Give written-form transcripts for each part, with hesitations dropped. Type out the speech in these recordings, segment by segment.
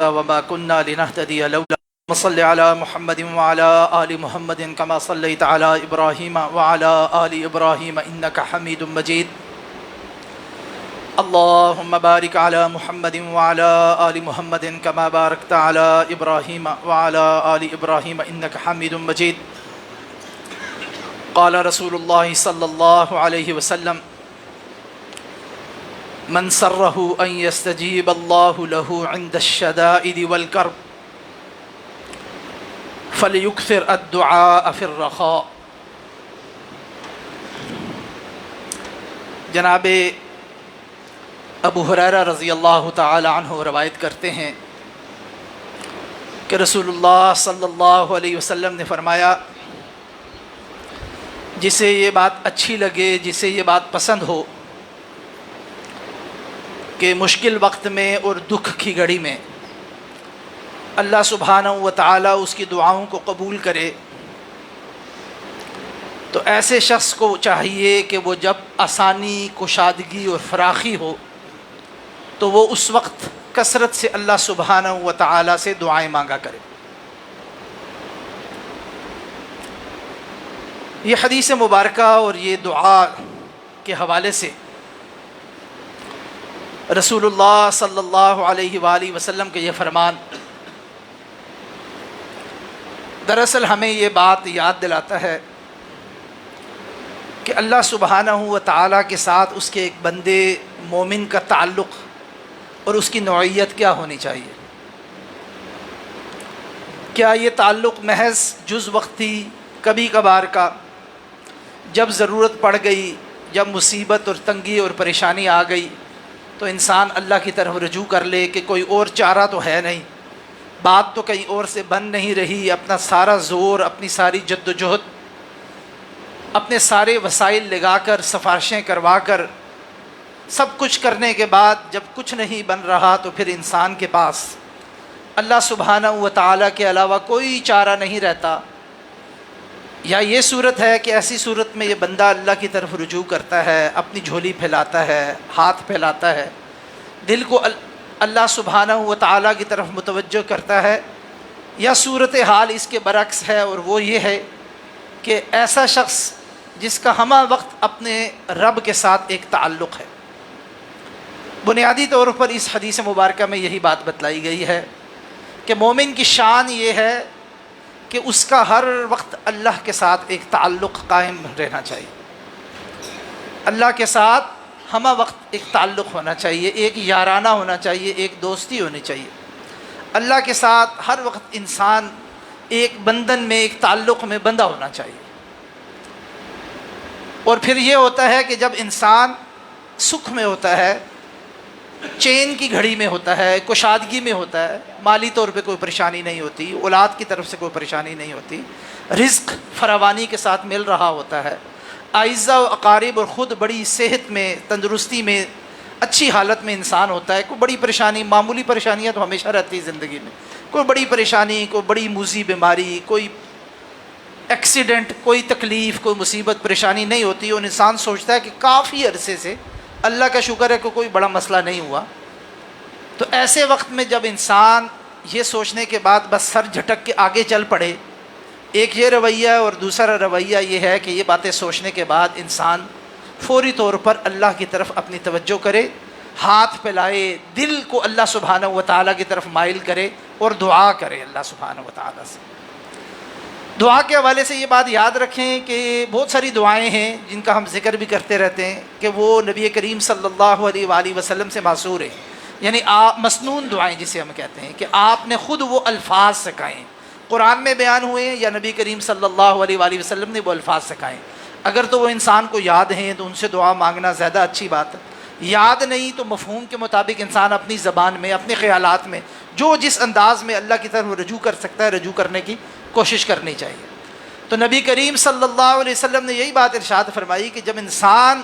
وما كنا لنهتدي لولا صل على محمد وعلى آل محمد كما صليت على إبراهيم وعلى آل إبراهيم إنك حميد مجيد اللهم بارك على محمد وعلى آل محمد كما باركت على إبراهيم وعلى آل إبراهيم إنك حميد مجيد قال رسول الله صلى الله عليه وسلم من سره أن يستجيب الله له عند الشدائد والكرب فليكثر الدعاء في الرخاء۔ جناب ابو ہریرہ رضی اللہ تعالی عنہ روایت کرتے ہیں کہ رسول اللہ صلی اللہ علیہ وسلم نے فرمایا، جسے یہ بات اچھی لگے، جسے یہ بات پسند ہو کہ مشکل وقت میں اور دکھ کی گھڑی میں اللہ سبحانہ و تعالی اس کی دعاؤں کو قبول کرے، تو ایسے شخص کو چاہیے کہ وہ جب آسانی، کشادگی اور فراخی ہو تو وہ اس وقت کثرت سے اللہ سبحانہ و تعالی سے دعائیں مانگا کرے۔ یہ حدیث مبارکہ اور یہ دعا کے حوالے سے رسول اللہ صلی اللہ علیہ وآلہ وسلم کے یہ فرمان دراصل ہمیں یہ بات یاد دلاتا ہے کہ اللہ سبحانہ و تعالیٰ کے ساتھ اس کے ایک بندے مومن کا تعلق اور اس کی نوعیت کیا ہونی چاہیے۔ کیا یہ تعلق محض جز وقتی، کبھی کبھار کا، جب ضرورت پڑ گئی، جب مصیبت اور تنگی اور پریشانی آ گئی تو انسان اللہ کی طرف رجوع کر لے کہ کوئی اور چارہ تو ہے نہیں، بات تو کہیں اور سے بن نہیں رہی، اپنا سارا زور، اپنی ساری جد و جہد، اپنے سارے وسائل لگا کر، سفارشیں کروا کر، سب کچھ کرنے کے بعد جب کچھ نہیں بن رہا تو پھر انسان کے پاس اللہ سبحانہ و تعالیٰ کے علاوہ کوئی چارہ نہیں رہتا۔ یا یہ صورت ہے کہ ایسی صورت میں یہ بندہ اللہ کی طرف رجوع کرتا ہے، اپنی جھولی پھیلاتا ہے، ہاتھ پھیلاتا ہے، دل کو اللہ سبحانہ و تعالیٰ کی طرف متوجہ کرتا ہے، یا صورتحال اس کے برعکس ہے، اور وہ یہ ہے کہ ایسا شخص جس کا ہمہ وقت اپنے رب کے ساتھ ایک تعلق ہے۔ بنیادی طور پر اس حدیث مبارکہ میں یہی بات بتلائی گئی ہے کہ مومن کی شان یہ ہے کہ اس کا ہر وقت اللہ کے ساتھ ایک تعلق قائم رہنا چاہیے، اللہ کے ساتھ ہمہ وقت ایک تعلق ہونا چاہیے، ایک یارانہ ہونا چاہیے، ایک دوستی ہونی چاہیے۔ اللہ کے ساتھ ہر وقت انسان ایک بندھن میں، ایک تعلق میں بندھا ہونا چاہیے۔ اور پھر یہ ہوتا ہے کہ جب انسان سکھ میں ہوتا ہے، چین کی گھڑی میں ہوتا ہے، کشادگی میں ہوتا ہے، مالی طور پہ کوئی پریشانی نہیں ہوتی، اولاد کی طرف سے کوئی پریشانی نہیں ہوتی، رزق فراوانی کے ساتھ مل رہا ہوتا ہے، اعزہ و اقارب اور خود بڑی صحت میں، تندرستی میں، اچھی حالت میں انسان ہوتا ہے، کوئی بڑی پریشانی، معمولی پریشانیاں تو ہمیشہ رہتی زندگی میں، کوئی بڑی پریشانی، کوئی بڑی موذی بیماری، کوئی ایکسیڈنٹ، کوئی تکلیف، کوئی مصیبت، پریشانی نہیں ہوتی، اور انسان سوچتا ہے کہ کافی عرصے سے اللہ کا شکر ہے کہ کوئی بڑا مسئلہ نہیں ہوا۔ تو ایسے وقت میں جب انسان یہ سوچنے کے بعد بس سر جھٹک کے آگے چل پڑے، ایک یہ رویہ اور دوسرا رویہ یہ ہے کہ یہ باتیں سوچنے کے بعد انسان فوری طور پر اللہ کی طرف اپنی توجہ کرے، ہاتھ پھیلائے، دل کو اللہ سبحانہ و تعالیٰ کی طرف مائل کرے اور دعا کرے اللہ سبحانہ و تعالیٰ سے۔ دعا کے حوالے سے یہ بات یاد رکھیں کہ بہت ساری دعائیں ہیں جن کا ہم ذکر بھی کرتے رہتے ہیں کہ وہ نبی کریم صلی اللہ علیہ وآلہ وسلم سے ماثور ہے، یعنی مسنون دعائیں جسے ہم کہتے ہیں کہ آپ نے خود وہ الفاظ سکھائے، قرآن میں بیان ہوئے ہیں یا نبی کریم صلی اللہ علیہ وآلہ وسلم نے وہ الفاظ سکھائے۔ اگر تو وہ انسان کو یاد ہیں تو ان سے دعا مانگنا زیادہ اچھی بات ہے، یاد نہیں تو مفہوم کے مطابق انسان اپنی زبان میں، اپنے خیالات میں جو جس انداز میں اللہ کی طرف رجوع کر سکتا ہے رجوع کرنے کی کوشش کرنی چاہیے۔ تو نبی کریم صلی اللہ علیہ وسلم نے یہی بات ارشاد فرمائی کہ جب انسان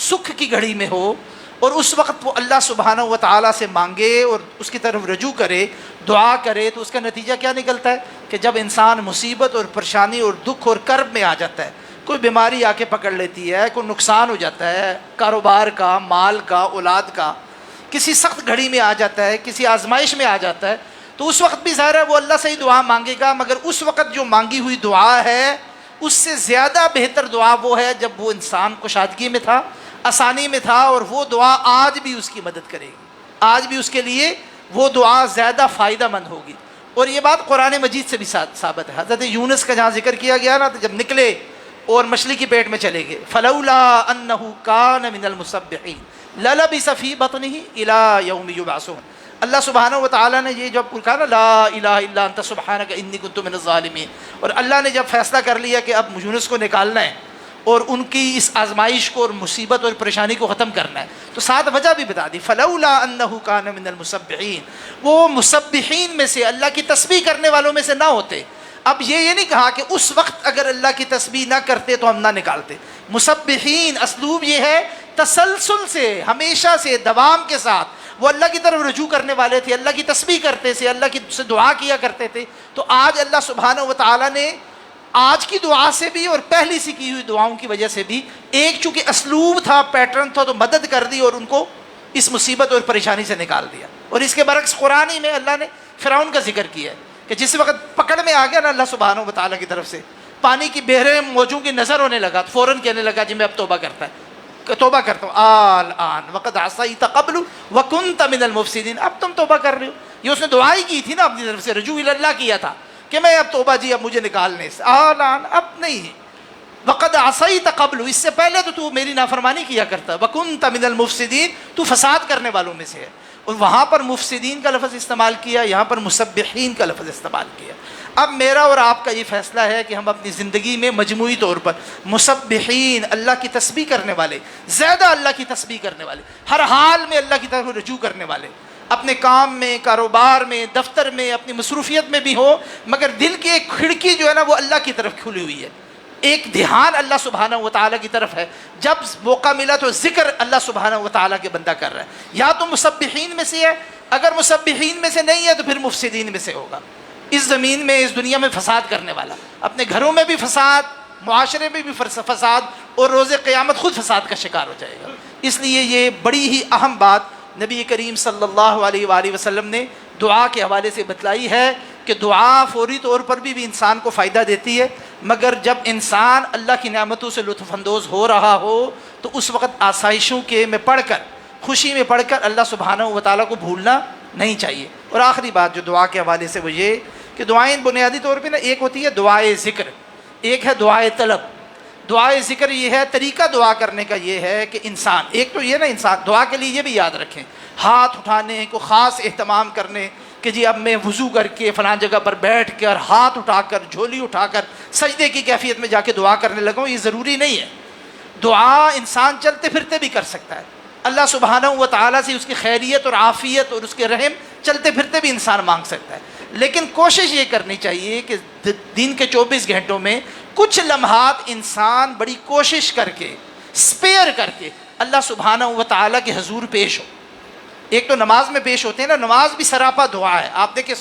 سکھ کی گھڑی میں ہو اور اس وقت وہ اللہ سبحانہ و تعالیٰ سے مانگے اور اس کی طرف رجوع کرے، دعا کرے، تو اس کا نتیجہ کیا نکلتا ہے کہ جب انسان مصیبت اور پریشانی اور دکھ اور کرب میں آ جاتا ہے، کوئی بیماری آ کے پکڑ لیتی ہے، کوئی نقصان ہو جاتا ہے کاروبار کا، مال کا، اولاد کا، کسی سخت گھڑی میں آ جاتا ہے، کسی آزمائش میں آ جاتا ہے، تو اس وقت بھی ظاہر ہے وہ اللہ سے ہی دعا مانگے گا، مگر اس وقت جو مانگی ہوئی دعا ہے اس سے زیادہ بہتر دعا وہ ہے جب وہ انسان کشادگی میں تھا، آسانی میں تھا، اور وہ دعا آج بھی اس کی مدد کرے گی، آج بھی اس کے لیے وہ دعا زیادہ فائدہ مند ہوگی۔ اور یہ بات قرآن مجید سے بھی ثابت ہے۔ حضرت یونس کا جہاں ذکر کیا گیا نا، تو جب نکلے اور مچھلی کی پیٹ میں چلے گئے، فلولا انہ کان من المسبحین للبث فی بطنہ الی یوم یبعثون، اللہ سبحانہ و تعالیٰ نے یہ جب کہا نا لا الہ الا انت سبحانک انی کنت من الظالمین، اور اللہ نے جب فیصلہ کر لیا کہ اب یونس کو نکالنا ہے اور ان کی اس آزمائش کو اور مصیبت اور پریشانی کو ختم کرنا ہے، تو ساتھ وجہ بھی بتا دی، فلولا انہ کان من المسبحین، وہ مسبحین میں سے، اللہ کی تسبیح کرنے والوں میں سے نہ ہوتے۔ اب یہ نہیں کہا کہ اس وقت اگر اللہ کی تسبیح نہ کرتے تو ہم نہ نکالتے، مسبحین اسلوب یہ ہے تسلسل سے، ہمیشہ سے، دوام کے ساتھ وہ اللہ کی طرف رجوع کرنے والے تھے، اللہ کی تسبیح کرتے تھے، اللہ کی سے دعا کیا کرتے تھے۔ تو آج اللہ سبحانہ و تعالیٰ نے آج کی دعا سے بھی اور پہلی سی کی ہوئی دعاؤں کی وجہ سے بھی ایک چونکہ اسلوب تھا، پیٹرن تھا، تو مدد کر دی اور ان کو اس مصیبت اور پریشانی سے نکال دیا۔ اور اس کے برعکس قرآن ہی میں اللہ نے فرعون کا ذکر کیا ہے کہ جس وقت پکڑ میں آ گیا نا اللہ سبحانہ و تعالیٰ کی طرف سے، پانی کی بحر موجوں کی نظر ہونے لگا، تو فوراً کہنے لگا جی میں اب توبہ کرتا ہوں، الآن وقد عصیت قبل وکنت من المفسدین، اب تم توبہ کر رہے ہو۔ یہ اس نے دعا ہی کی تھی نا اپنی طرف سے، رجوع الی اللہ کیا تھا کہ میں اب توبہ، جی اب مجھے نکالنے سے، الآن اب نہیں، وقد عصیت قبل، اس سے پہلے تو میری نافرمانی کیا کرتا، وکنت من المفسدین، تو فساد کرنے والوں میں سے ہے۔ اور وہاں پر مفسدین کا لفظ استعمال کیا، یہاں پر مسبحین کا لفظ استعمال کیا۔ اب میرا اور آپ کا یہ فیصلہ ہے کہ ہم اپنی زندگی میں مجموعی طور پر مسبحین، اللہ کی تسبیح کرنے والے، زیادہ اللہ کی تسبیح کرنے والے، ہر حال میں اللہ کی طرف رجوع کرنے والے، اپنے کام میں، کاروبار میں، دفتر میں، اپنی مصروفیت میں بھی ہو، مگر دل کی ایک کھڑکی جو ہے نا وہ اللہ کی طرف کھلی ہوئی ہے، ایک دھیان اللہ سبحانہ و تعالیٰ کی طرف ہے، جب موقع ملا تو ذکر اللہ سبحانہ و تعالیٰ کے بندہ کر رہا ہے۔ یا تو مسبحین میں سے ہے، اگر مسبحین میں سے نہیں ہے تو پھر مفسدین میں سے ہوگا، اس زمین میں، اس دنیا میں فساد کرنے والا، اپنے گھروں میں بھی فساد، معاشرے میں بھی فساد، اور روز قیامت خود فساد کا شکار ہو جائے گا۔ اس لیے یہ بڑی ہی اہم بات نبی کریم صلی اللہ علیہ وآلہ وسلم نے دعا کے حوالے سے بتلائی ہے کہ دعا فوری طور پر بھی انسان کو فائدہ دیتی ہے، مگر جب انسان اللہ کی نعمتوں سے لطف اندوز ہو رہا ہو تو اس وقت آسائشوں کے میں پڑھ کر، خوشی میں پڑھ کر اللہ سبحانہ و تعالیٰ کو بھولنا نہیں چاہیے۔ اور آخری بات جو دعا کے حوالے سے وہ یہ کہ دعائیں بنیادی طور پہ نا ایک ہوتی ہے دعائے ذکر، ایک ہے دعائے طلب۔ دعائے ذکر یہ ہے، طریقہ دعا کرنے کا یہ ہے کہ انسان، ایک تو یہ نا انسان دعا کے لیے یہ بھی یاد رکھیں، ہاتھ اٹھانے کو خاص اہتمام کرنے کہ جی اب میں وضو کر کے فلاں جگہ پر بیٹھ کر ہاتھ اٹھا کر جھولی اٹھا کر سجدے کی کیفیت میں جا کے دعا کرنے لگا ہوں، یہ ضروری نہیں ہے۔ دعا انسان چلتے پھرتے بھی کر سکتا ہے، اللہ سبحانہ و تعالیٰ سے اس کی خیریت اور عافیت اور اس کے رحم چلتے پھرتے بھی انسان مانگ سکتا ہے، لیکن کوشش یہ کرنی چاہیے کہ دن کے 24 گھنٹوں میں کچھ لمحات انسان بڑی کوشش کر کے، اسپیئر کر کے اللہ سبحانہ و تعالیٰ کے حضور پیش ہو۔ ایک تو نماز میں پیش ہوتے ہیں نا، نماز بھی سراپا دعا ہے، آپ دیکھیں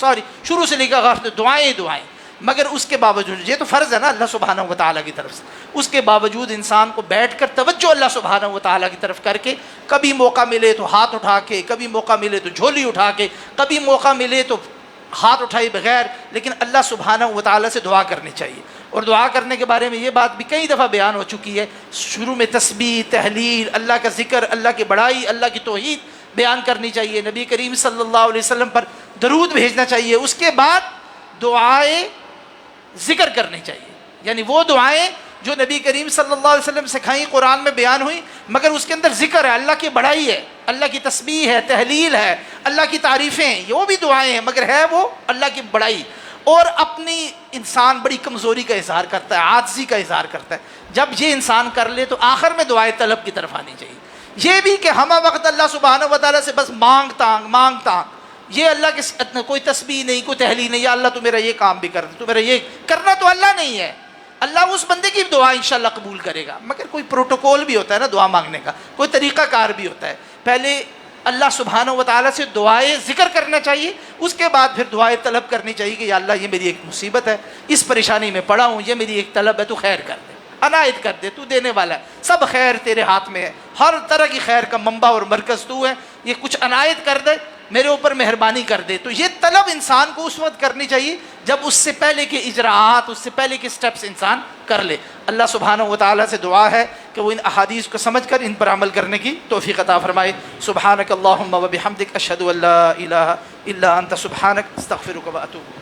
شروع سے لے کر دعائیں دعائیں، مگر اس کے باوجود یہ تو فرض ہے نا اللہ سبحانہ و تعالیٰ کی طرف سے، اس کے باوجود انسان کو بیٹھ کر توجہ اللہ سبحانہ و تعالیٰ کی طرف کر کے، کبھی موقع ملے تو ہاتھ اٹھا کے، کبھی موقع ملے تو جھولی اٹھا کے، کبھی موقع ملے تو ہاتھ اٹھائے بغیر، لیکن اللہ سبحانہ و تعالیٰ سے دعا کرنی چاہیے۔ اور دعا کرنے کے بارے میں یہ بات بھی کئی دفعہ بیان ہو چکی ہے، شروع میں تسبیح، تحلیل، اللہ کا ذکر، اللہ کی بڑائی، اللہ کی توحید بیان کرنی چاہیے، نبی کریم صلی اللہ علیہ وسلم پر درود بھیجنا چاہیے، اس کے بعد دعائیں ذکر کرنی چاہیے، یعنی وہ دعائیں جو نبی کریم صلی اللہ علیہ وسلم سکھائیں، قرآن میں بیان ہوئی، مگر اس کے اندر ذکر ہے، اللہ کی بڑائی ہے، اللہ کی تسبیح ہے، تحلیل ہے، اللہ کی تعریفیں، وہ بھی دعائیں ہیں، مگر ہے وہ اللہ کی بڑائی۔ اور اپنی انسان بڑی کمزوری کا اظہار کرتا ہے، عاجزی کا اظہار کرتا ہے، جب یہ انسان کر لے تو آخر میں دعائے طلب کی طرف آنی چاہیے۔ یہ بھی کہ ہمہ وقت اللہ سبحانہ و تعالیٰ سے بس مانگ تانگ، یہ اللہ کے کوئی تسبیح نہیں، کوئی تحلیل نہیں، یا اللہ تو میرا یہ کام بھی کر دے، تو میرا یہ کرنا تو اللہ نہیں ہے، اللہ اس بندے کی دعا انشاءاللہ قبول کرے گا، مگر کوئی پروٹوکول بھی ہوتا ہے نا دعا مانگنے کا، کوئی طریقہ کار بھی ہوتا ہے۔ پہلے اللہ سبحانہ و تعالیٰ سے دعائے ذکر کرنا چاہیے، اس کے بعد پھر دعائے طلب کرنی چاہیے کہ یا اللہ یہ میری ایک مصیبت ہے، اس پریشانی میں پڑا ہوں، یہ میری ایک طلب ہے، تو خیر کر دے، عنایت کر دے، تو دینے والا ہے، سب خیر تیرے ہاتھ میں ہے، ہر طرح کی خیر کا منبع اور مرکز تو ہے، یہ کچھ عنایت کر دے، میرے اوپر مہربانی کر دے. تو یہ طلب انسان کو اس وقت کرنی چاہیے جب اس سے پہلے کے اجراءات، اس سے پہلے کے سٹیپس انسان کر لے. اللہ سبحانہ و تعالیٰ سے دعا ہے کہ وہ ان احادیث کو سمجھ کر ان پر عمل کرنے کی توفیق عطا فرمائے. سبحانک اللہم و بحمدک اشہد ان لا الہ الا انت سبحانک استغفرک و اتوب.